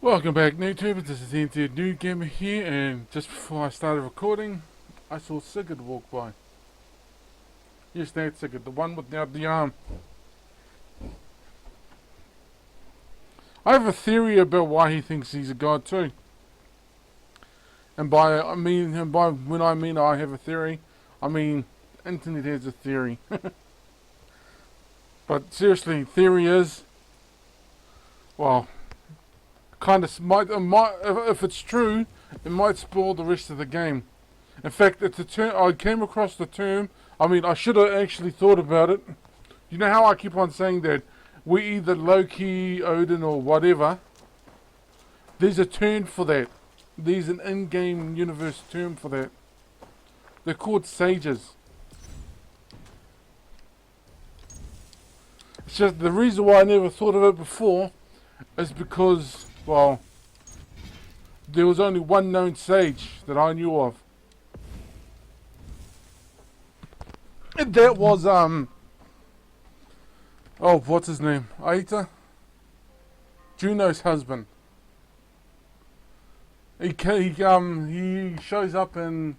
Welcome back, YouTubers. This is NZ New Gamer here, and just before I started recording, I saw Sigurd walk by. Yes, that's Sigurd, the one without the arm. I have a theory about why he thinks he's a god too. And by when I mean I have a theory, I mean internet has a theory. But seriously, theory is, well, kind of might, if it's true, it might spoil the rest of the game. In fact, it's a term I came across the term. I mean, I should have actually thought about it. You know how I keep on saying that we're either Loki, Odin, or whatever. There's a term for that. There's an in-game universe term for that. They're called sages. It's just the reason why I never thought of it before is because, well, there was only one known sage that I knew of. And that was, oh, what's his name? Aita? Juno's husband. He shows up in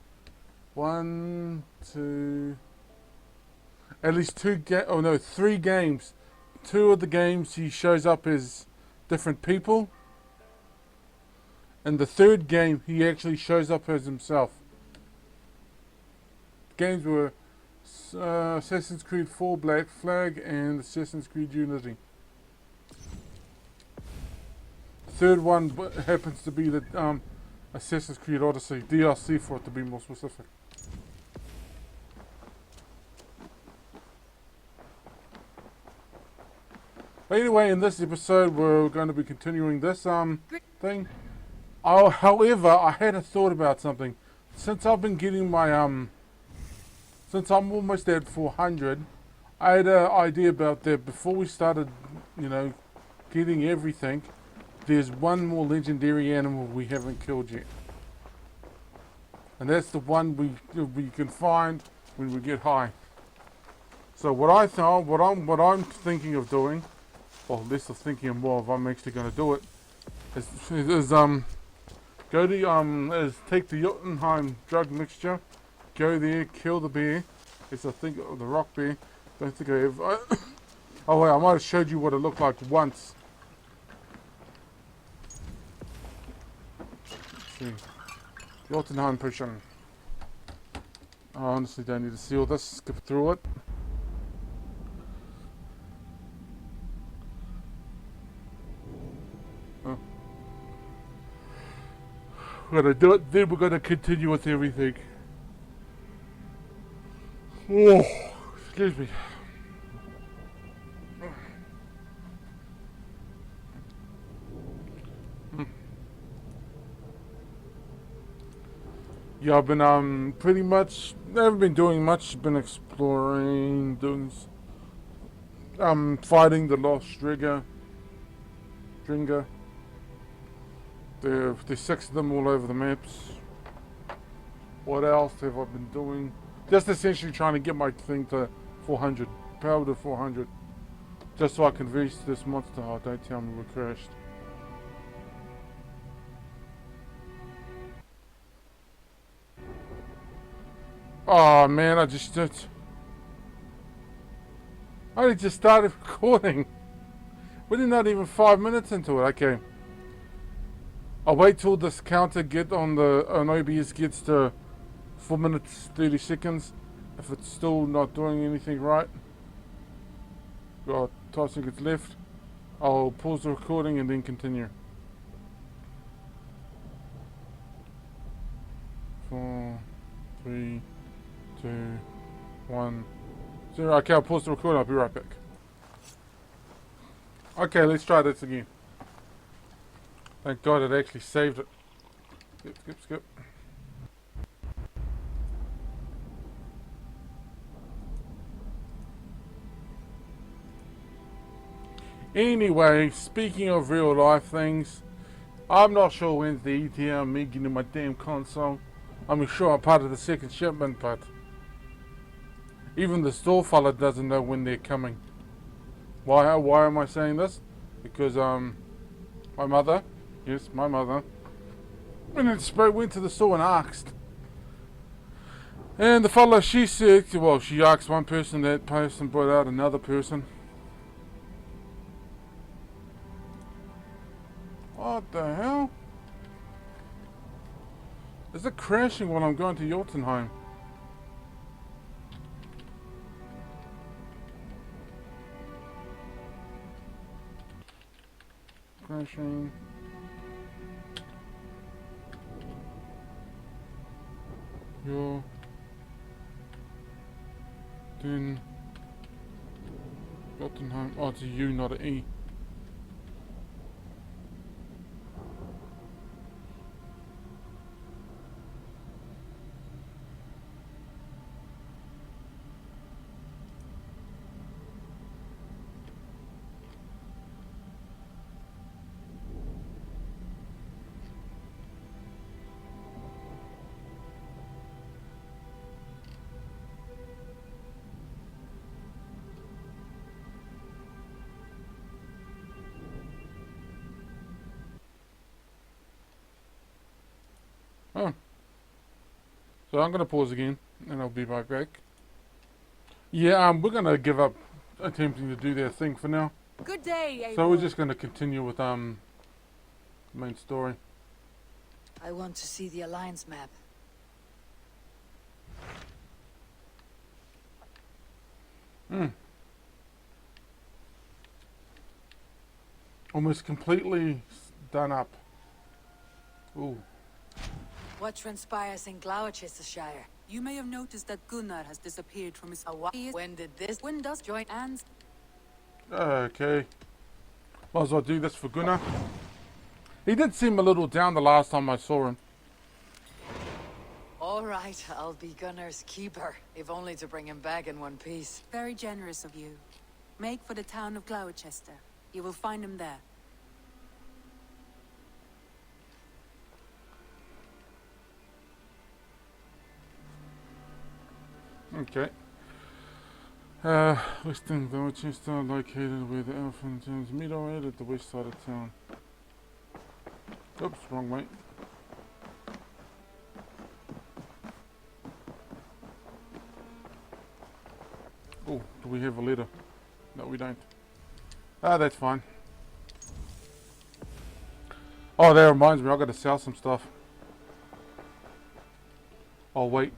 at least three games. Two of the games he shows up as different people. And the third game he actually shows up as himself. The games were Assassin's Creed 4 Black Flag and Assassin's Creed Unity. The third one happens to be the Assassin's Creed Odyssey, DLC for it to be more specific. Anyway, in this episode we're going to be continuing this thing. However, I had a thought about something. Since I've been getting my since I'm almost at 400, I had an idea about that. Before we started, getting everything, there's one more legendary animal we haven't killed yet, and that's the one we can find when we get high. So what I'm thinking of doing, or less of thinking more of, I'm actually going to do it, is take the Jotunheim drug mixture, go there, kill the bear. It's the rock bear. Don't think I ever. Oh wait, I might have showed you what it looked like once. Let's see, Jotunheim potion. I honestly don't need to see all this. Skip through it. We're going to do it, then we're going to continue with everything. Oh, excuse me. Yeah, I've been pretty much, I haven't been doing much, been exploring, fighting the lost Stringer. There's 6 of them all over the maps. What else have I been doing? Just essentially trying to get my thing to 400. Power to 400. Just so I can reach this monster. Oh, don't tell me we crashed. Oh man, I only just started recording. We're not even 5 minutes into it. Okay. I'll wait till this counter on OBS gets to 4 minutes 30 seconds. If it's still not doing anything right, got 12 seconds left, I'll pause the recording and then continue. 4, 3, 2, 1, 0. Okay, I'll pause the recording. I'll be right back. Okay, let's try this again. Thank God it actually saved it. Skip. Anyway, speaking of real life things, I'm not sure when's the ETA on me getting my damn console. I'm sure I'm part of the second shipment, but even the store fella doesn't know when they're coming. Why am I saying this? Because my mother, Yes, my mother. And then Spirit went to the store and asked. And the fellow, she said, well, she asked one person, that person brought out another person. What the hell? Is it crashing while I'm going to Jotunheim? Crashing. Yo. Then. Jotunheim. Oh, it's a U, not an E. Oh. So I'm going to pause again, and I'll be right back. Yeah, we're going to give up attempting to do that thing for now. Good day, So we're just going to continue with the main story. I want to see the Alliance map. Almost completely done up. Ooh. What transpires in Gloucestershire? You may have noticed that Gunnar has disappeared from his... When did this windows join hands? Okay. Might as well do this for Gunnar. He did seem a little down the last time I saw him. All right, I'll be Gunnar's keeper, if only to bring him back in one piece. Very generous of you. Make for the town of Gloucester. You will find him there. Okay. Western Gloucester, located where the Elfin Towns meet already at the west side of town. Oops, wrong way. Oh, do we have a letter? No, we don't. Ah, that's fine. Oh, that reminds me, I've got to sell some stuff. Oh, wait.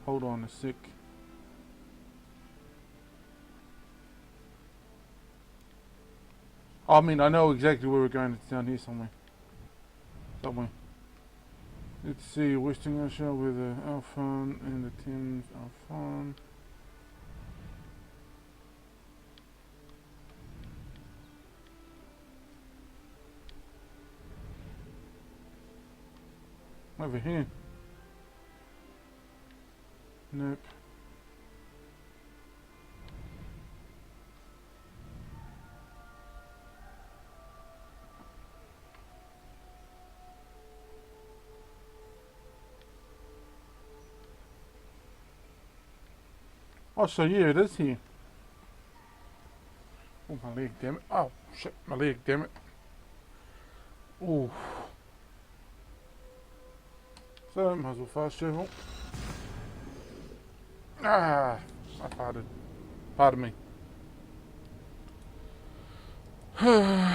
Hold on a sec. I mean, I know exactly where we're going. It's down here somewhere. Somewhere. Let's see, Western Asia with the Alphon and the Thames Alphon. Over here. Nope. Oh, so yeah, it is here. Oh, my leg, damn it. Oh, shit, my leg, damn it. Oh. So, might as well fast travel. Ah, I farted. Pardon me. Hmm.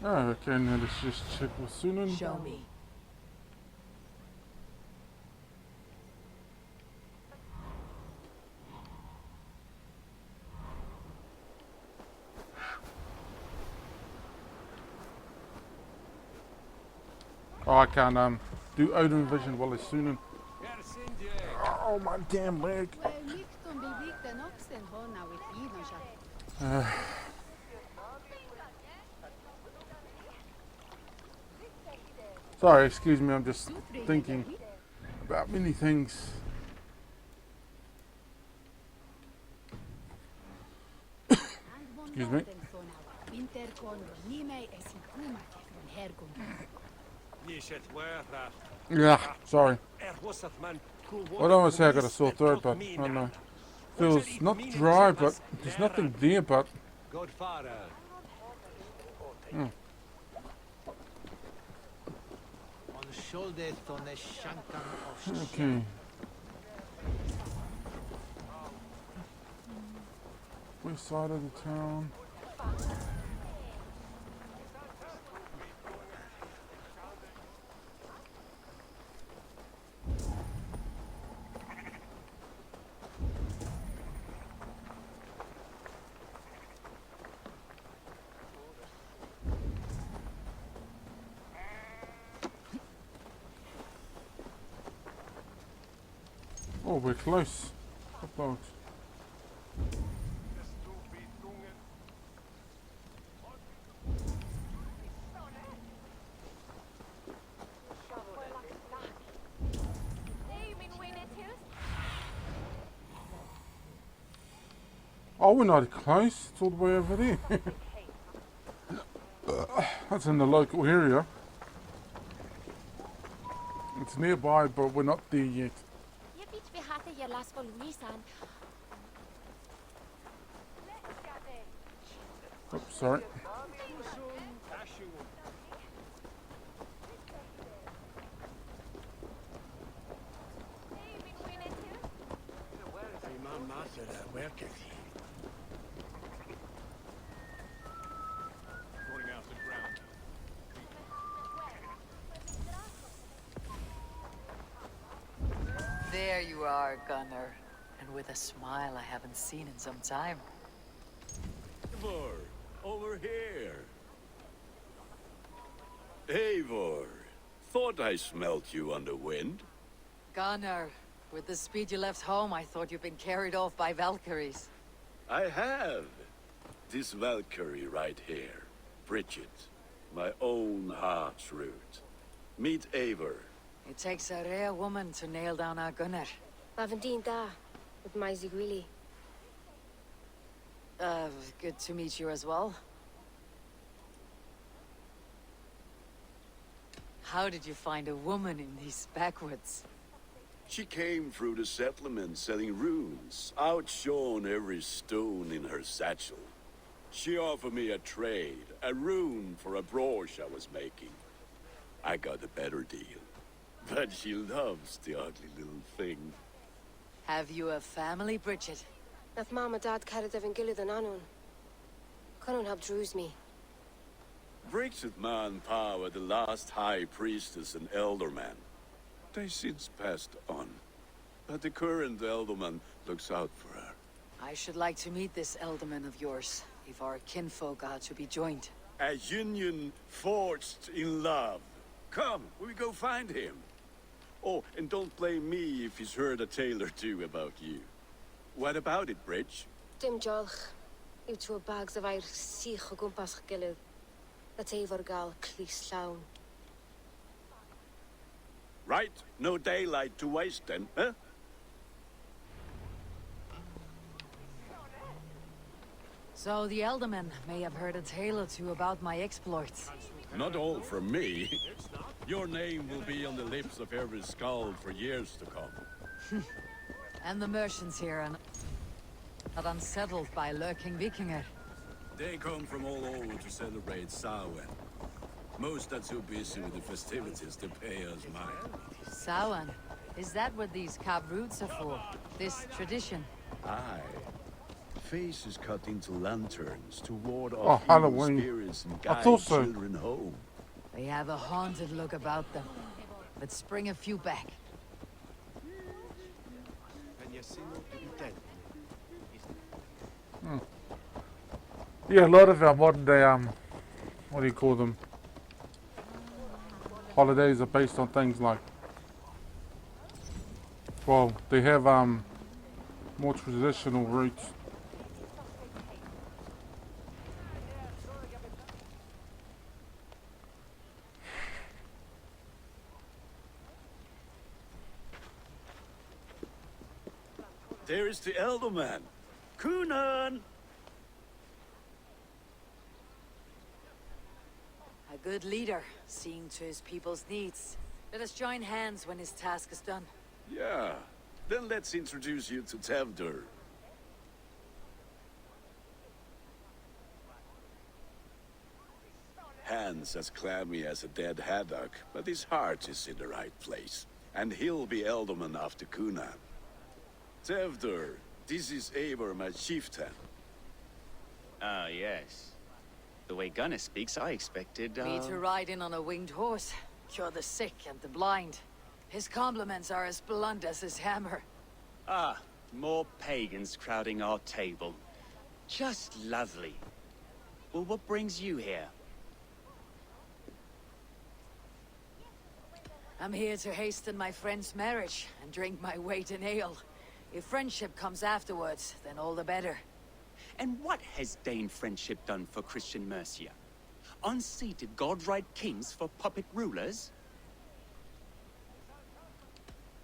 Oh, okay, now let's just check with Sunan. Show me. Oh, I can't do Odin vision while he's swooning. Oh, my damn leg. Sorry, excuse me, I'm just thinking about many things. Excuse me. Yeah, sorry. I don't want to say I got a sore throat, but I don't know. Feels not dry, but there's nothing there, but... Okay. West side of the town. Oh, we're close. About. Oh, we're not close. It's all the way over there. That's in the local area. It's nearby, but we're not there yet. Oops, sorry. There you are, Gunnar. And with a smile I haven't seen in some time. Eivor, over here. Eivor, thought I smelt you on the wind. Gunnar, with the speed you left home, I thought you'd been carried off by Valkyries. I have. This Valkyrie right here, Bridget, my own heart's root. Meet Eivor. It takes a rare woman to nail down our Gunnar. Lavendine da, with my Zigwili. Good to meet you as well. How did you find a woman in these backwoods? She came through the settlement selling runes, outshone every stone in her satchel. She offered me a trade, a rune for a brooch I was making. I got a better deal. But she loves the ugly little thing. Have you a family, Bridget? Nath mom and dad carried Evan Gilly than Anun. Couldn't have drews me. Bridget Manpower, the last high priestess and elderman. They since passed on. But the current elderman looks out for her. I should like to meet this elderman of yours, if our kinfolk are to be joined. A union forged in love. Come, we go find him. Oh, and don't blame me if he's heard a tale or two about you. What about it, Bridge? Dim jolch. You two bags of air sich o gwmpas gilydd. That Eivor gal clis llawn. Right, no daylight to waste then, huh? So the elderman may have heard a tale or two about my exploits. Not all from me. Your name will be on the lips of every skald for years to come. And the merchants here are not unsettled by lurking Vikinger. They come from all over to celebrate Samhain. Most are too busy with the festivities to pay us mind. Samhain? Is that what these carved roots are for? This tradition? Aye. Faces cut into lanterns to ward off evil Halloween. spirits and I guide thought so. children home. They have a haunted look about them. Let's bring a few back. Yeah, a lot of our modern day, what do you call them? holidays are based on things like, well, they have more traditional roots. There is the elder man. Kunan! A good leader, seeing to his people's needs. Let us join hands when his task is done. Yeah. Then let's introduce you to Tevdur. Hands as clammy as a dead haddock, but his heart is in the right place. And he'll be Elderman after Kunan. Tevdur, this is Eivor, my chieftain. Ah, yes. The way Gunnar speaks, I expected, Me to ride in on a winged horse, cure the sick and the blind. His compliments are as blunt as his hammer. Ah, more pagans crowding our table. Just lovely. Well, what brings you here? I'm here to hasten my friend's marriage and drink my weight in ale. If friendship comes afterwards, then all the better. And what has Dane friendship done for Christian Mercia? Unseated godright kings for puppet rulers?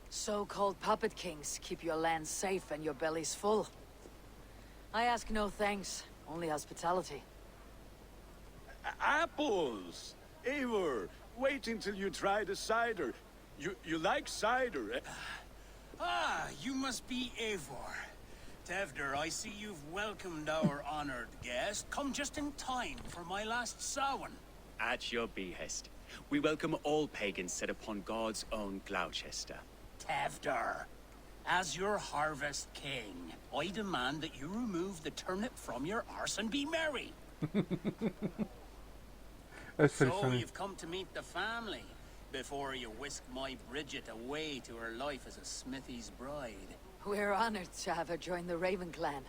So-called puppet kings keep your lands safe and your bellies full. I ask no thanks, only hospitality. Apples! Eivor, wait until you try the cider. You like cider, eh? Ah, you must be Eivor. Tevdur, I see you've welcomed our honored guest. Come just in time for my last Samhain. At your behest. We welcome all pagans set upon God's own Gloucester. Tevdur, as your harvest king, I demand that you remove the turnip from your arse and be merry. That's pretty So funny. you've come to meet the family before you whisk my Bridget away to her life as a smithy's bride. We're honored to have her join the Raven clan,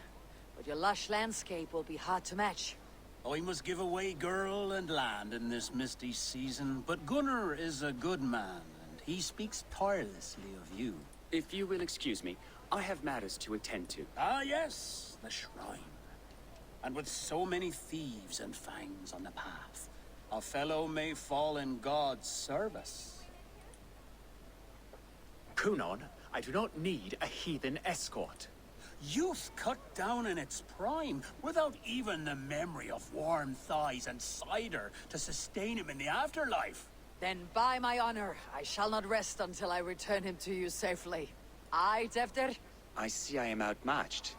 but your lush landscape will be hard to match. I must give away girl and land in this misty season, but Gunnar is a good man, and he speaks tirelessly of you. If you will excuse me, I have matters to attend to. Ah, yes, the shrine. And with so many thieves and fangs on the path, a fellow may fall in God's service. Kunon, I do not need a heathen escort. Youth cut down in its prime, without even the memory of warm thighs and cider to sustain him in the afterlife. Then by my honor, I shall not rest until I return him to you safely. Aye, Tevdur? I see I am outmatched.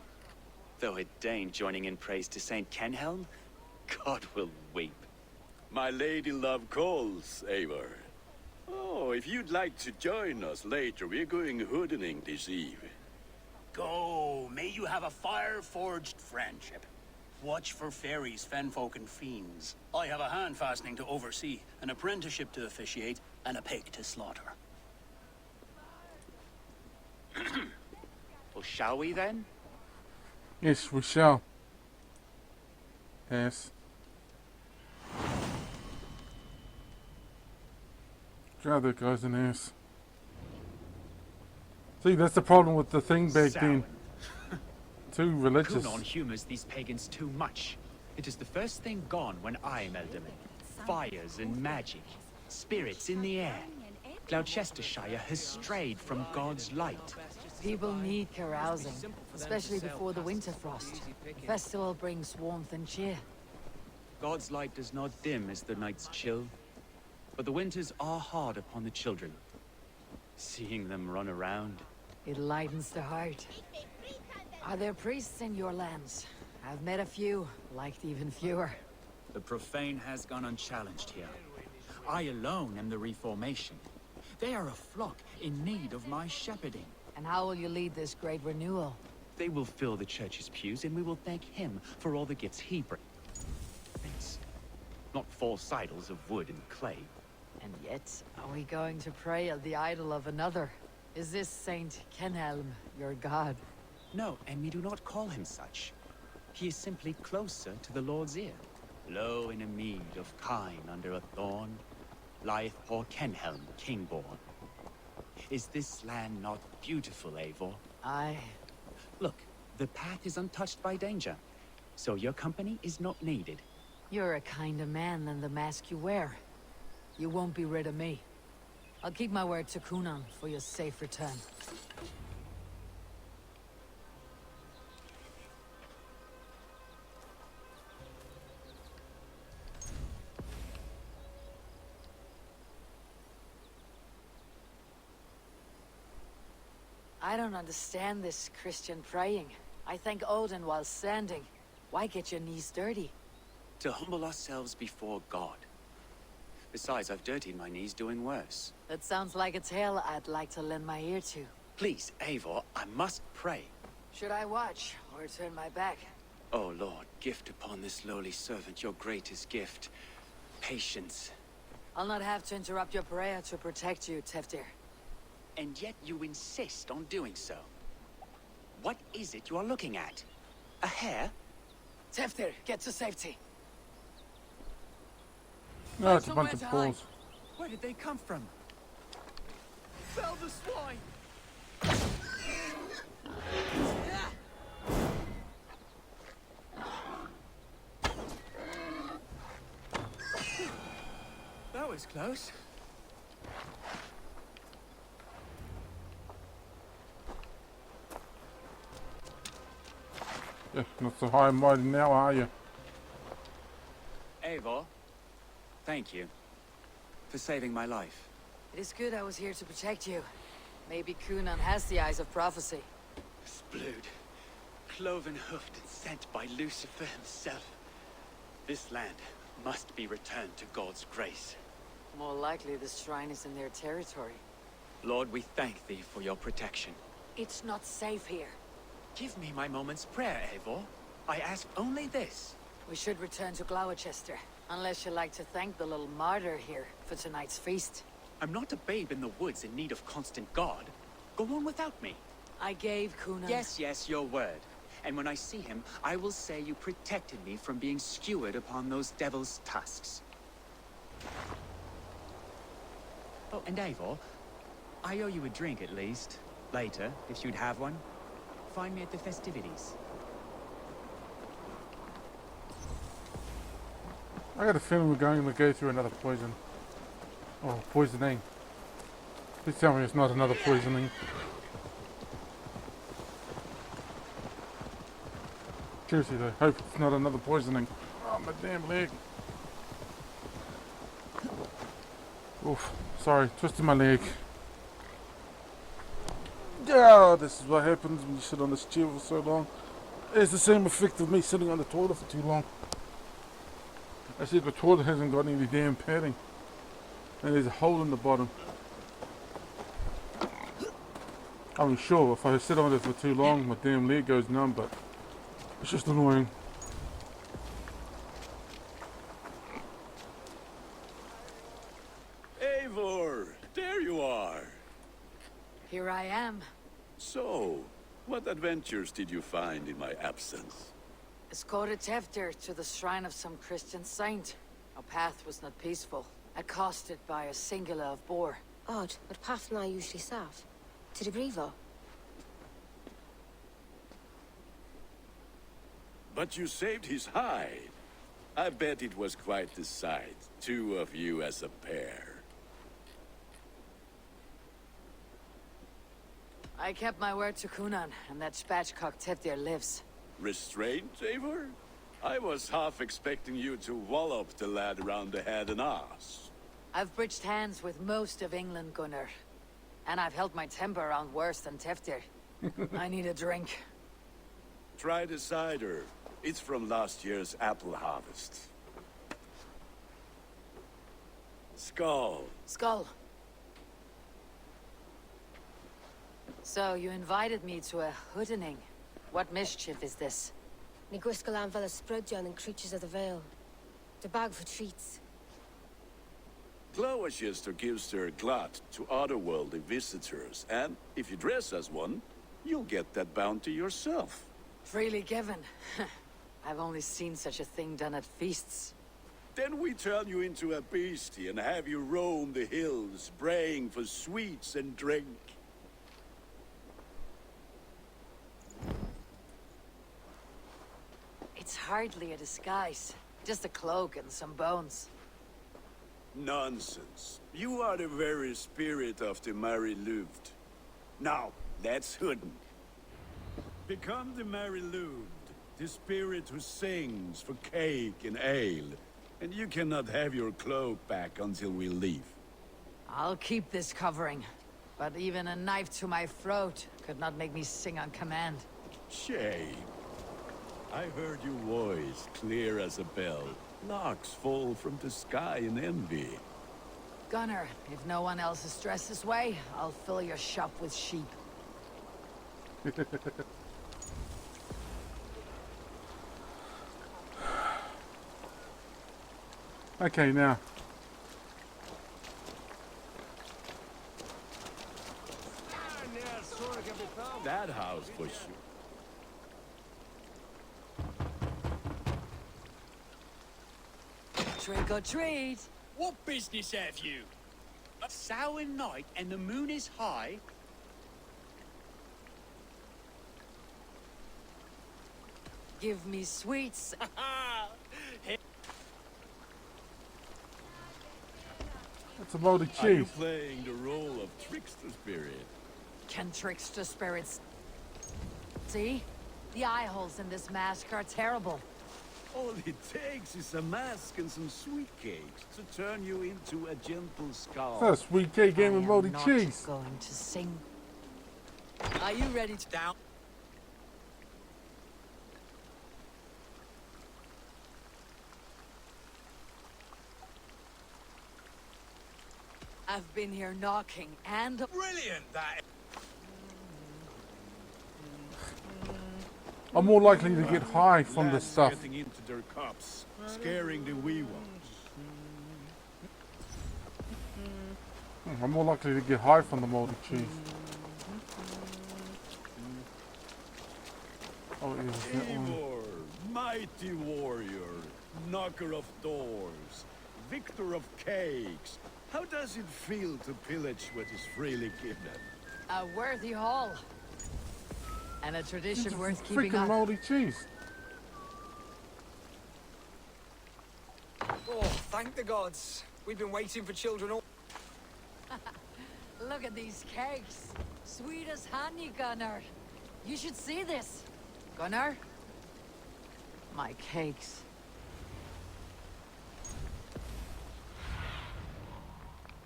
Though a Dane joining in praise to Saint Kenhelm, God will weep. My lady love calls, Eivor. Oh, if you'd like to join us later, we're going hoodening this eve. Go, may you have a fire-forged friendship. Watch for fairies, fenfolk, and fiends. I have a hand fastening to oversee, an apprenticeship to officiate, and a pig to slaughter. Well, shall we then? Yes, we shall. Yes. God, that guy's an ass. See, that's the problem with the thing back then. Too religious. Kunon humors these pagans too much. It is the first thing gone when I am Elderman. Fires and magic. Spirits in the air. Gloucestershire has strayed from God's light. People need carousing, especially before the winter frost. The festival brings warmth and cheer. God's light does not dim as the nights chill, but the winters are hard upon the children. Seeing them run around. It lightens the heart. Are there priests in your lands? I've met a few, liked even fewer. The profane has gone unchallenged here. I alone am the reformation. They are a flock in need of my shepherding. And how will you lead this great renewal? They will fill the church's pews, and we will thank him for all the gifts he brings. Not false idols of wood and clay. And yet, are we going to pray at the idol of another? Is this Saint Kenhelm your god? No, and we do not call him such. He is simply closer to the Lord's ear. Low in a mead of kine under a thorn. lieth poor Kenhelm, Kingborn. Is this land not beautiful, Eivor? Aye. Look, the path is untouched by danger, so your company is not needed. You're a kinder man than the mask you wear. You won't be rid of me. I'll keep my word to Kunan for your safe return. I don't understand this Christian praying. I thank Odin while standing. Why get your knees dirty? To humble ourselves before God. Besides, I've dirtied my knees doing worse. That sounds like a tale I'd like to lend my ear to. Please, Eivor, I must pray. Should I watch, or turn my back? Oh Lord, gift upon this lowly servant your greatest gift. Patience. I'll not have to interrupt your prayer to protect you, Teftir. And yet you insist on doing so. What is it you are looking at? A hare? Teftir, get to safety. No, it's a bunch of balls. Where did they come from? Fell the swine! That was close. Yeah, not so high and mighty now, are you? Eivor, thank you for saving my life. It is good I was here to protect you. Maybe Kunan has the eyes of prophecy. Splued, cloven-hoofed and sent by Lucifer himself. This land must be returned to God's grace. More likely the shrine is in their territory. Lord, we thank thee for your protection. It's not safe here. Give me my moment's prayer, Eivor. I ask only this. We should return to Gloucester, unless you'd like to thank the little martyr here for tonight's feast. I'm not a babe in the woods in need of constant guard. Go on without me. I gave Kunan... Yes, your word. And when I see him, I will say you protected me from being skewered upon those devil's tusks. Oh, and Eivor, I owe you a drink at least. Later, if you'd have one. Find me at the festivities. I got a feeling we're going to go through another poison. Oh, poisoning. Please tell me it's not another poisoning. Seriously though, hope it's not another poisoning. Oh, my damn leg. Oof, sorry, twisted my leg. Yeah, this is what happens when you sit on this chair for so long. It's the same effect of me sitting on the toilet for too long. I said the toilet hasn't got any damn padding. And there's a hole in the bottom. I mean, sure, if I sit on it for too long, my damn leg goes numb, but it's just annoying. Eivor, there you are. Here I am. So, what adventures did you find in my absence? Escorted Teftir to the shrine of some Christian saint. Our path was not peaceful. Accosted by a singular of boar. Odd, but path na usually safe. To the Grievo. But you saved his hide. I bet it was quite the sight. Two of you as a pair. I kept my word to Kunan, and that spatchcock Teftir lives. Restraint, Eivor? I was half expecting you to wallop the lad around the head and ass. I've bridged hands with most of England, Gunnar. And I've held my temper around worse than Teftir. I need a drink. Try the cider. It's from last year's apple harvest. Skull. Skull. So, you invited me to a hoodening. What mischief is this? Ni gwisgalan fel ysbrydion and creatures of the Vale. The bag for treats. Gloucester gives their glut to otherworldly visitors, and if you dress as one, you'll get that bounty yourself. Freely given. I've only seen such a thing done at feasts. Then we turn you into a beastie and have you roam the hills, braying for sweets and drink. It's hardly a disguise. Just a cloak and some bones. Nonsense. You are the very spirit of the Mary Louved. Now, let's hoodin. Become the Mary Louved, the spirit who sings for cake and ale. And you cannot have your cloak back until we leave. I'll keep this covering. But even a knife to my throat could not make me sing on command. Shame. I heard your voice clear as a bell. Locks fall from the sky in envy. Gunnar, if no one else is dressed this way, I'll fill your shop with sheep. Okay, now. That house for sure. Trick or treat. What business have you? A sour night and the moon is high. Give me sweets. That's a moldy Are you cheese. playing the role of trickster spirit? Can trickster spirits see? The eye holes in this mask are terrible. All it takes is a mask and some sweet cakes to turn you into a gentle skull. That's a sweet cake game with moldy not cheese. going to sing. Are you ready to down? I've been here knocking and Brilliant, that. I'm more likely to get high from this Lads stuff. getting into their cups, scaring the wee ones. I'm more likely to get high from the moldy cheese. Oh, is that one? Eivor, mighty warrior, knocker of doors, victor of cakes. How does it feel to pillage what is freely given? a worthy haul. And a tradition worth keeping Freaking up. moldy cheese. Oh, thank the gods. We've been waiting for children all... Look at these cakes. Sweet as honey, Gunnar. You should see this. Gunnar? My cakes.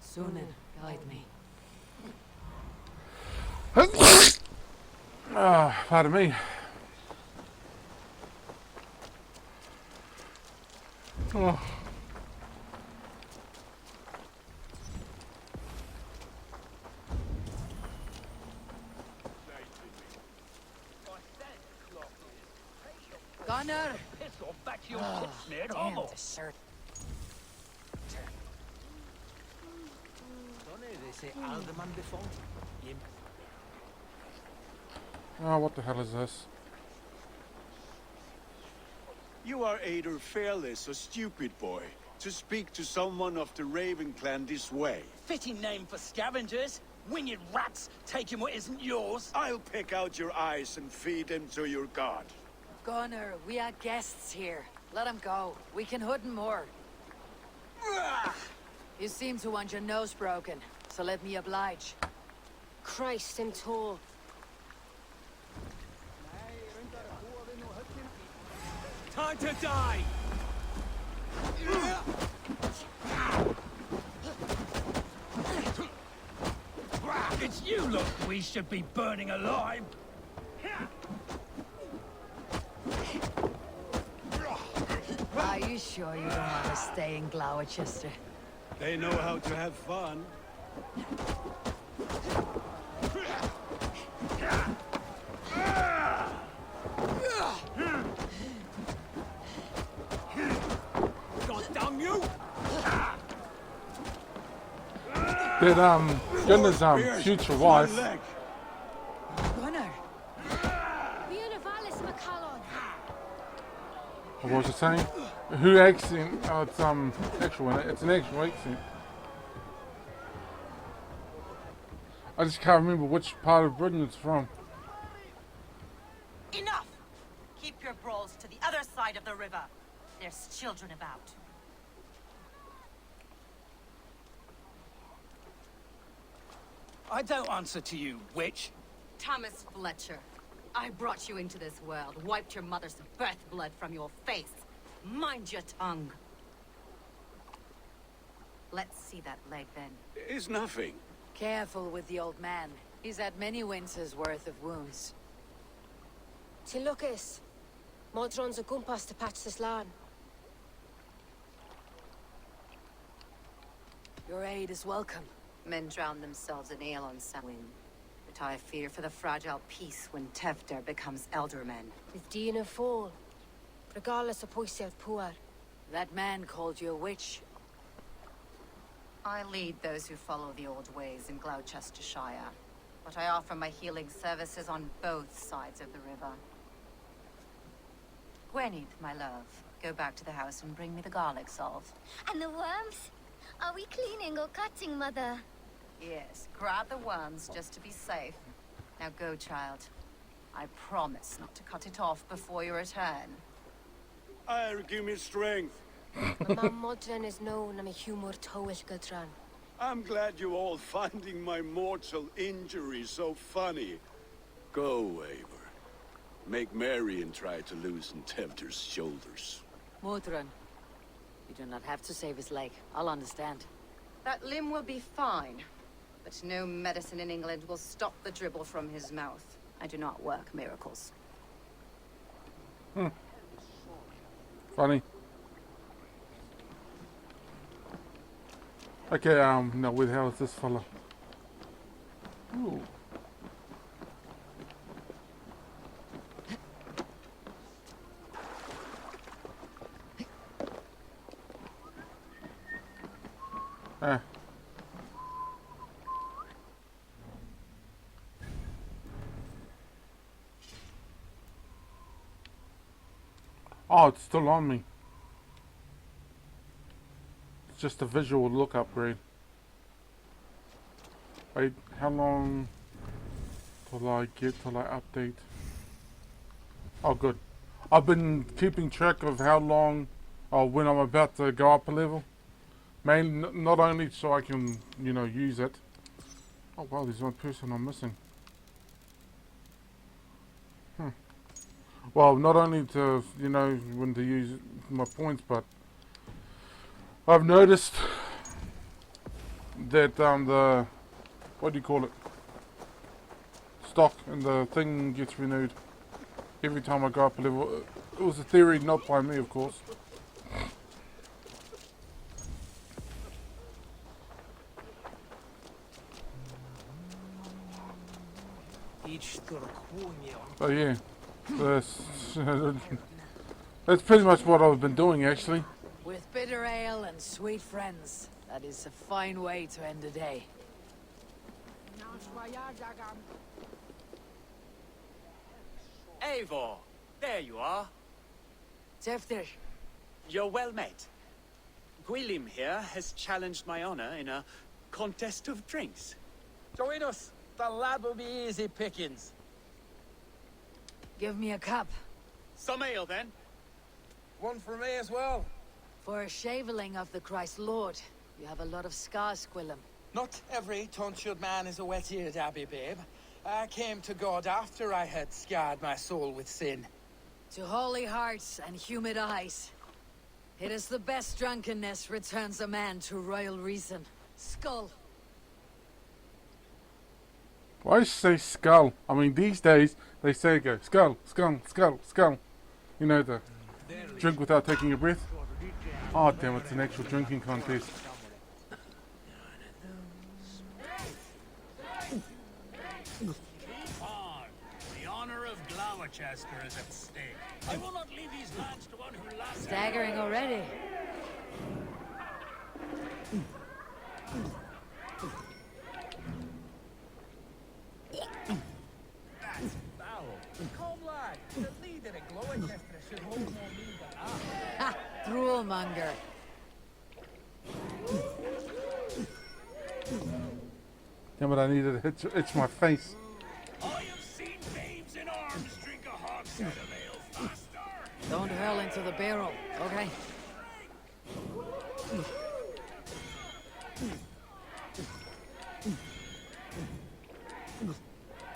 Sunan, guide me. Ah, pardon me. Oh. Gunnar! Back to your Damn dessert. Oh, what the hell is this? You are either fearless or stupid, boy, to speak to someone of the Raven clan this way. Fitting name for scavengers. Winged rats taking what isn't yours. I'll pick out your eyes and feed them to your god. Gunnar, we are guests here. Let him go. We can hood him more. You seem to want your nose broken, so let me oblige. Christ in tall. Time to die! It's you lot we should be burning alive! Are you sure you don't want to stay in Gloucester? They know how to have fun. God damn you! Did Gunnar's future wife Leg. Gunnar! Bíonna Valis McCallon. was I saying? Who accent? Oh, it's actual. It's an actual accent. I just can't remember which part of Britain it's from. Enough! Keep your brawls to the other side of the river. There's children about. I don't answer to you, witch. Thomas Fletcher, I brought you into this world, wiped your mother's birth blood from your face. Mind your tongue. Let's see that leg then. It's nothing. Careful with the old man. He's had many winters' worth of wounds. Ti lwcus. Modron's o gwmpas to patch this lan. Your aid is welcome. Men drown themselves in ale on Samhain. But I fear for the fragile peace when Tevder becomes eldermen. With Dean and fall. Regardless of pwysau'r pŵar. That man called you a witch. I lead those who follow the old ways in Gloucestershire, but I offer my healing services on both sides of the river. Gweneth, my love, go back to the house and bring me the garlic salve. And the worms? Are we cleaning or cutting, Mother? Yes, grab the worms just to be safe. Now go, child. I promise not to cut it off before you return. Give me strength. My mam Modron is known am a humor tywyll gydran. I'm glad you're all finding my mortal injury so funny. Go, Eivor. Make merry and try to loosen Tevder's shoulders. Modron, you do not have to save his leg. I'll understand. That limb will be fine, but no medicine in England will stop the dribble from his mouth. I do not work miracles. Funny. Okay, now where the hell is this fella? Ooh. Ah. Oh, it's still on me. It's just a visual look upgrade. Wait, how long till I update? Oh, good. I've been keeping track of how long or when I'm about to go up a level. Mainly, not only so I can, you know, use it. Oh wow, there's one person I'm missing. Well, not only to, you know, when to use my points, but I've noticed that the, what do you call it? Stock and the thing gets renewed every time I go up a level. It was a theory, not by me, of course. So yeah, that's pretty much what I've been doing actually. With bitter ale and sweet friends, that is a fine way to end a day. Eivor, there you are. Tevder, You're well met. Gwilym here has challenged my honor in a contest of drinks. Join us. The lad will be easy pickings. give me a cup. Some ale, then. One for me as well. For a shaveling of the Christ Lord, you have a lot of scars, Gwilym. Not every tonsured man is a wet-eared Abbey, babe. I came to God after I had scarred my soul with sin. To holy hearts and humid eyes. It is the best drunkenness returns a man to royal reason. Skull. Why say skull? I mean, these days they say go skull, skull, skull, skull. You know, the drink without taking a breath. Oh damn, it's an actual drinking contest. The honor of Gloucester is at stake. I will not leave these lands to one who laughs. Staggering already. That's foul. Come, lad. The leader of Gloucester should hold more mean than that. cruel monger. Damn it, I needed to itch my face. I have seen babes in arms drink a hogshead of ale faster. Don't hurl into the barrel, okay?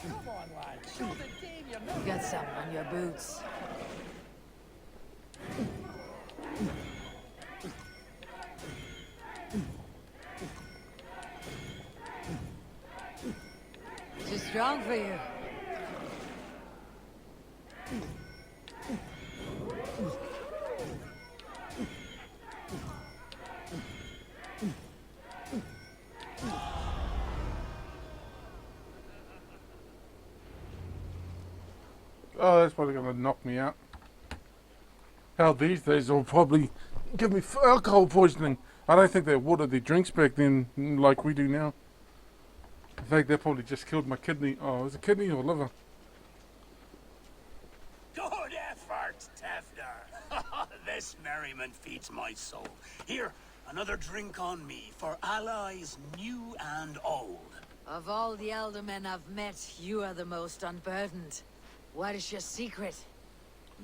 Come on, lad. Show the dame you're not. Get some on your boots. Too strong for you. Oh, that's probably gonna knock me out. Hell, these days they'll probably give me alcohol poisoning. I don't think they watered their drinks back then like we do now. In fact, they probably just killed my kidney. Oh, was it kidney or liver? Good effort, Tevder. This merriment feeds my soul. Here, another drink on me for allies new and old. Of all the aldermen I've met, you are the most unburdened. What is your secret?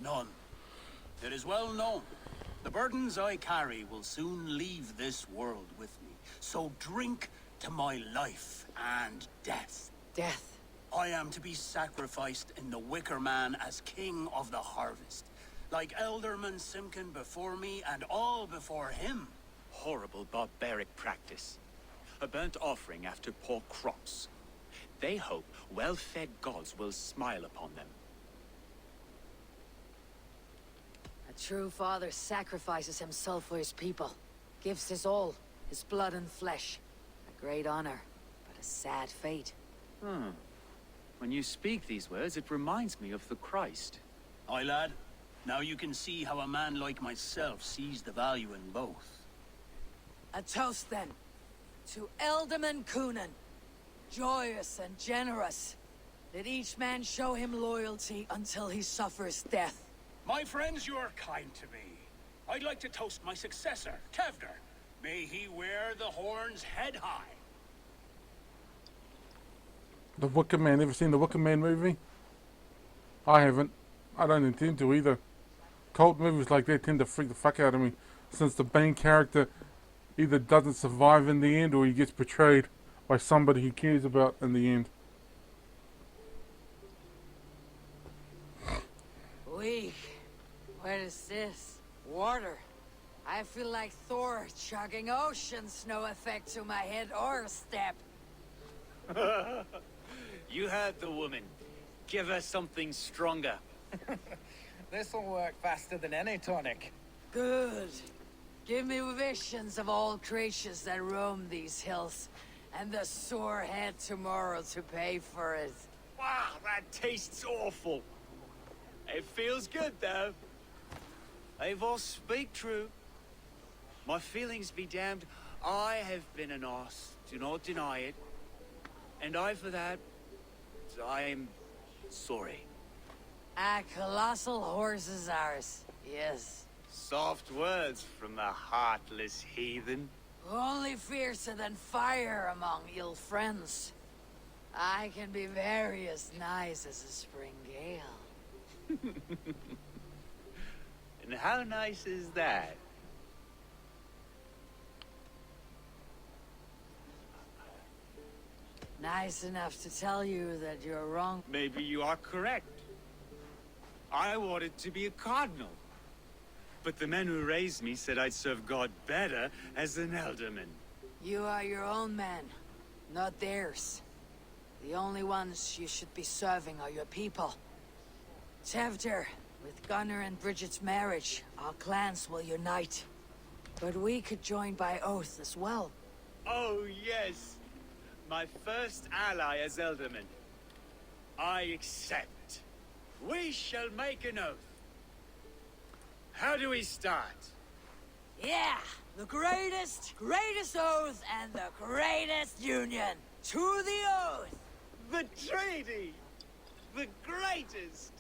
None. It is well known. The burdens I carry will soon leave this world with me. So drink to my life and death. Death. I am to be sacrificed in the Wicker Man as king of the harvest. Like Elderman Simkin before me and all before him. Horrible barbaric practice. A burnt offering after poor crops. They hope well-fed gods will smile upon them. A true father sacrifices himself for his people. Gives his all, his blood and flesh. A great honor, but a sad fate. When you speak these words, it reminds me of the Christ. Aye, lad. Now you can see how a man like myself sees the value in both. A toast then. To Elderman Coonan. Joyous and generous. Let each man show him loyalty until he suffers death. My friends, you are kind to me. I'd like to toast my successor, Tevder. May he wear the horns head high. The Wicker Man. Ever seen the Wicker Man movie? I haven't. I don't intend to either. Cult movies like that tend to freak the fuck out of me, since the main character either doesn't survive in the end or he gets betrayed by somebody he cares about in the end. Weak. What is this? Water. I feel like Thor chugging ocean snow effect to my head or step. You heard the woman. Give her something stronger. This'll work faster than any tonic. Good. Give me visions of all creatures that roam these hills, and the sore head tomorrow to pay for it. Wow, that tastes awful. It feels good, though. Eivor, speak true. My feelings be damned. I have been an arse. Do not deny it. And I, for that, I am sorry. A colossal horse is ours. Yes. Soft words from the heartless heathen. Only fiercer than fire among ill friends. I can be very as nice as a spring gale. And how nice is that? Nice enough to tell you that you're wrong. Maybe you are correct. I wanted to be a cardinal. But the men who raised me said I'd serve God better as an alderman. You are your own man, not theirs. The only ones you should be serving are your people. Tevder, with Gunnar and Bridget's marriage, our clans will unite. But we could join by oath as well. Oh, yes. My first ally as alderman. I accept. We shall make an oath. How do we start? Yeah, the greatest oath and the greatest union. To the oath! The treaty! The greatest!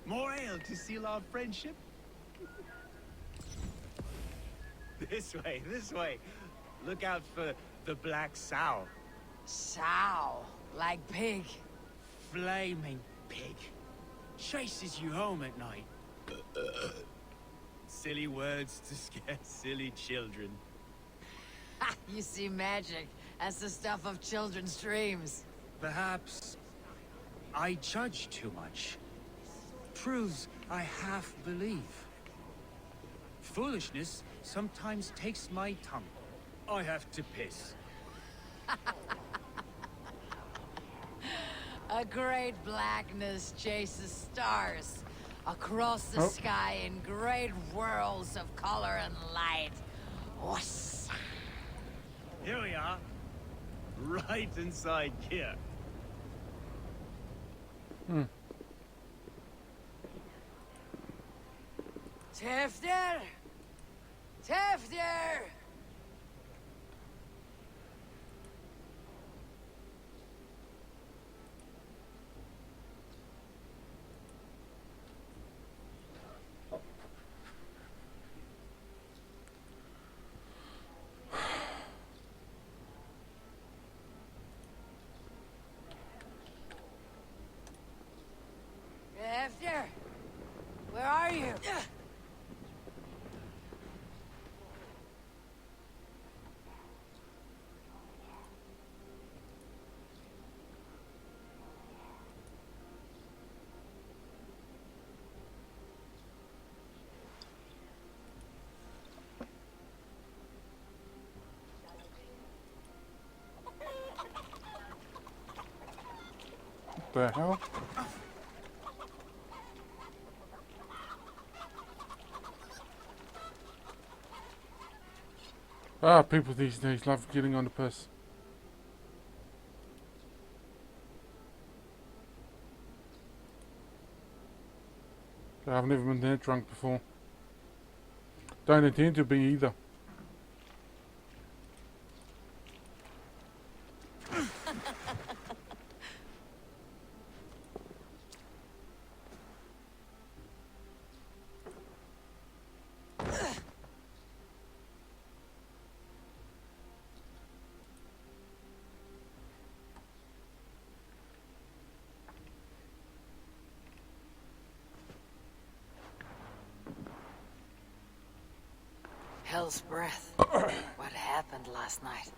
More ale to seal our friendship? This way, this way. Look out for the black sow. Sow, like pig. Flaming pig. Chases you home at night. Silly words to scare silly children. Ha! You see magic. That's the stuff of children's dreams. Perhaps I judge too much. Truths I half believe. Foolishness sometimes takes my tongue. I have to piss. A great blackness chases stars across the sky in great whirls of color and light. Whoosh. Here we are. Right inside here. Tifter! Tifter! Tifter! Where are you? What the hell? Ah, people these days love getting on the piss. I've never been that drunk before. Don't intend to be either. Hell's breath. What happened last night?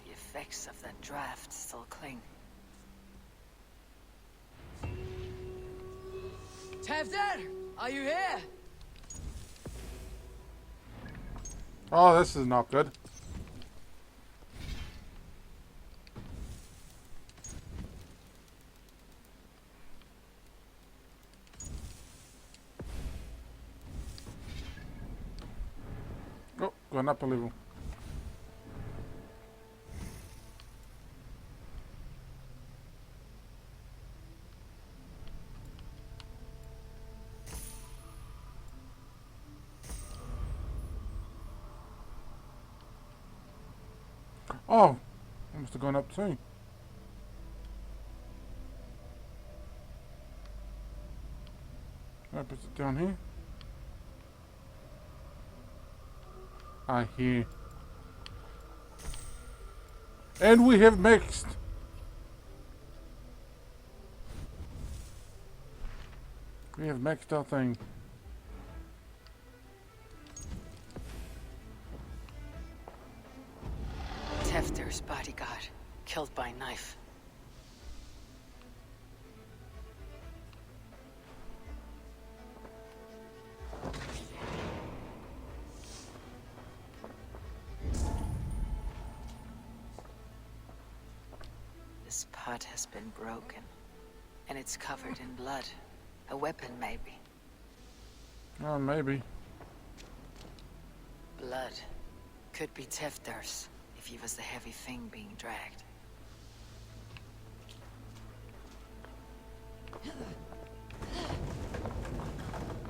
The effects of that draft still cling. Tevder, are you here? Oh, this is not good. Oh, going up a level. Oh, I must have gone up too. That puts it down here. I hear. And we have mixed. We have maxed our thing. Tefter's bodyguard, killed by knife. This pot has been broken, and it's covered in blood. A weapon, maybe. Oh, maybe. Blood. Could be Tefter's, if he was the heavy thing being dragged.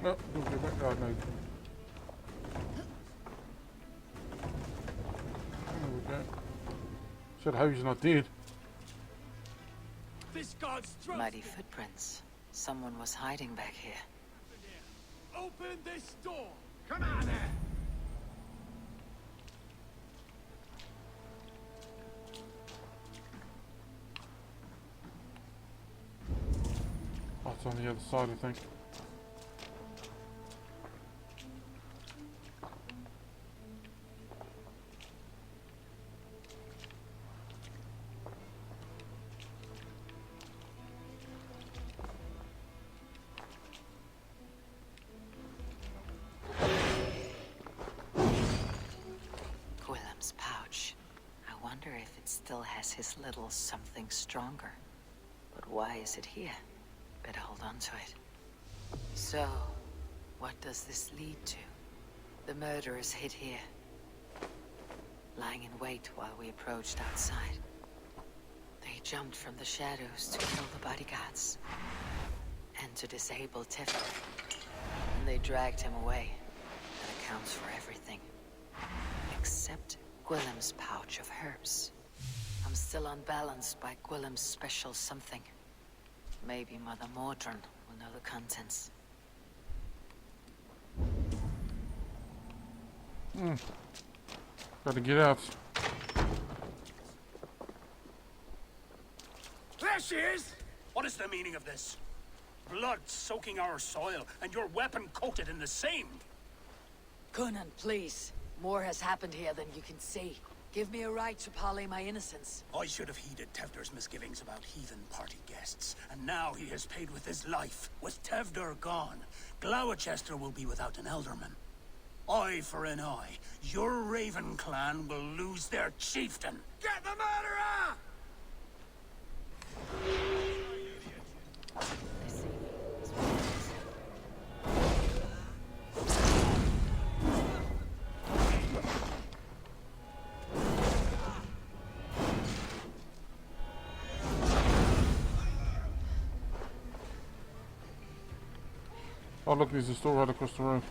No, don't go back. Oh, no. There we go. Should hope he's not dead. This god's trust. Muddy footprints. Someone was hiding back here. Open this door. Come on there. Oh, it's on the other side, I think. Gwilym's pouch. I wonder if it still has his little something stronger. But why is it here? Better hold on to it. So, what does this lead to? The murderers hid here, lying in wait while we approached outside. They jumped from the shadows to kill the bodyguards and to disable Tiffany. And they dragged him away. That accounts for everything. Except Gwilym's pouch of herbs. I'm still unbalanced by Gwilym's special something. Maybe Mother Mordrin will know the contents. Gotta get out. There she is! What is the meaning of this? Blood soaking our soil, and your weapon coated in the same. Conan, please. More has happened here than you can see. Give me a right to parley my innocence. I should have heeded Tevder's misgivings about heathen party guests, and now he has paid with his life. With Tevder gone, Gloucester will be without an elderman. Eye for an eye. Your Raven clan will lose their chieftain. Get the murderer! Oh look, there's a store right across the room.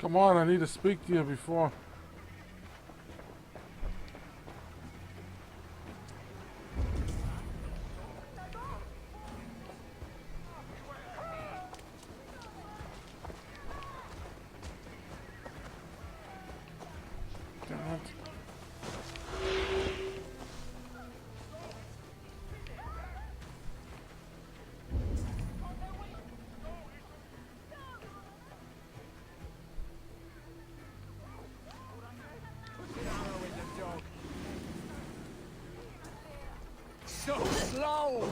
Come on, I need to speak to you before. Damn it. So slow!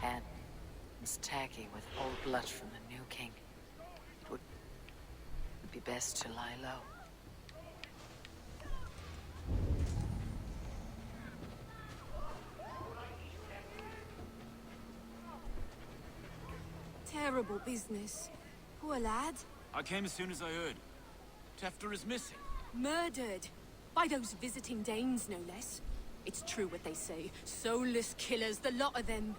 And it's tacky with old blood from the new king. It would be best to lie low. Terrible business. Poor lad. I came as soon as I heard. Tefter is missing. Murdered. By those visiting Danes, no less. It's true what they say. Soulless killers, the lot of them.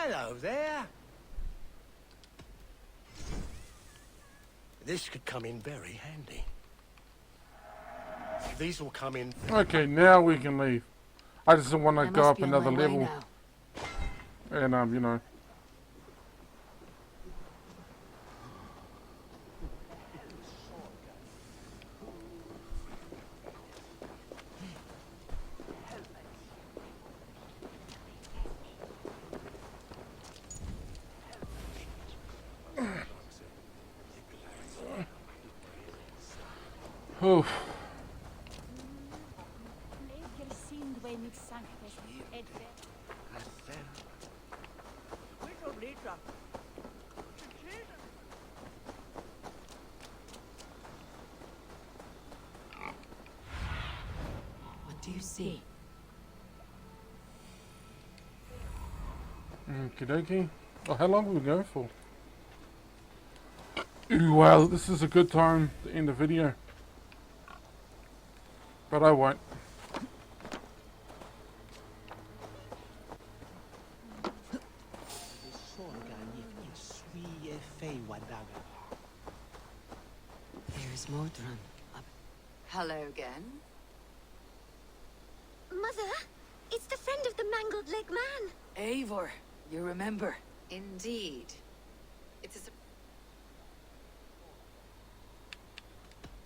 Hello there. This could come in very handy. These will come in. Okay, now we can leave. I just want to go up another level. Now. And, you know. Oh. What do you see? Okie dokie. Oh, how long are we going for? Well, this is a good time to end the video. But I won't. There's Mordran. Hello again. Mother, it's the friend of the mangled leg man. Eivor, you remember? Indeed. It is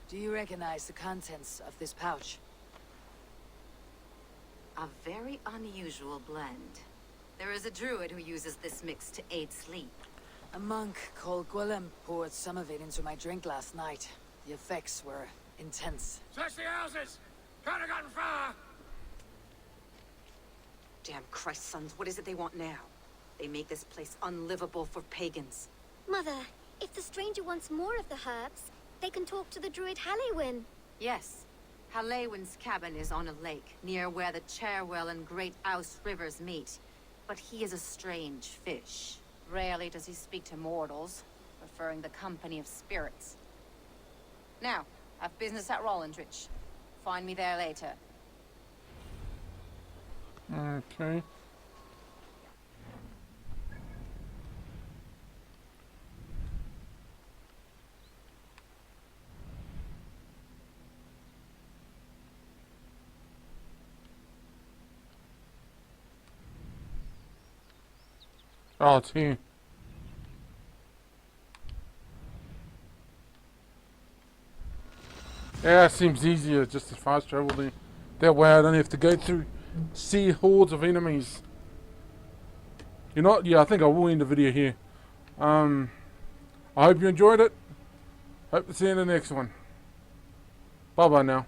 Do you recognize the contents of this pouch? a very unusual blend. There is a druid who uses this mix to aid sleep. A monk called Gwillem poured some of it into my drink last night. The effects were intense. Search the houses! Can't have gotten far! Damn Christ, sons, what is it they want now? They make this place unlivable for pagans. Mother, if the stranger wants more of the herbs, they can talk to the druid Halloween. Yes. Halewin's cabin is on a lake, near where the Cherwell and Great Ouse rivers meet. But he is a strange fish. Rarely does he speak to mortals, preferring the company of spirits. Now, I've business at Rollindrich. Find me there later. Okay. Oh, it's here. Yeah, it seems easier just to fast travel there. That way I don't have to go through sea hordes of enemies. You know what? Yeah, I think I will end the video here. I hope you enjoyed it. Hope to see you in the next one. Bye bye now.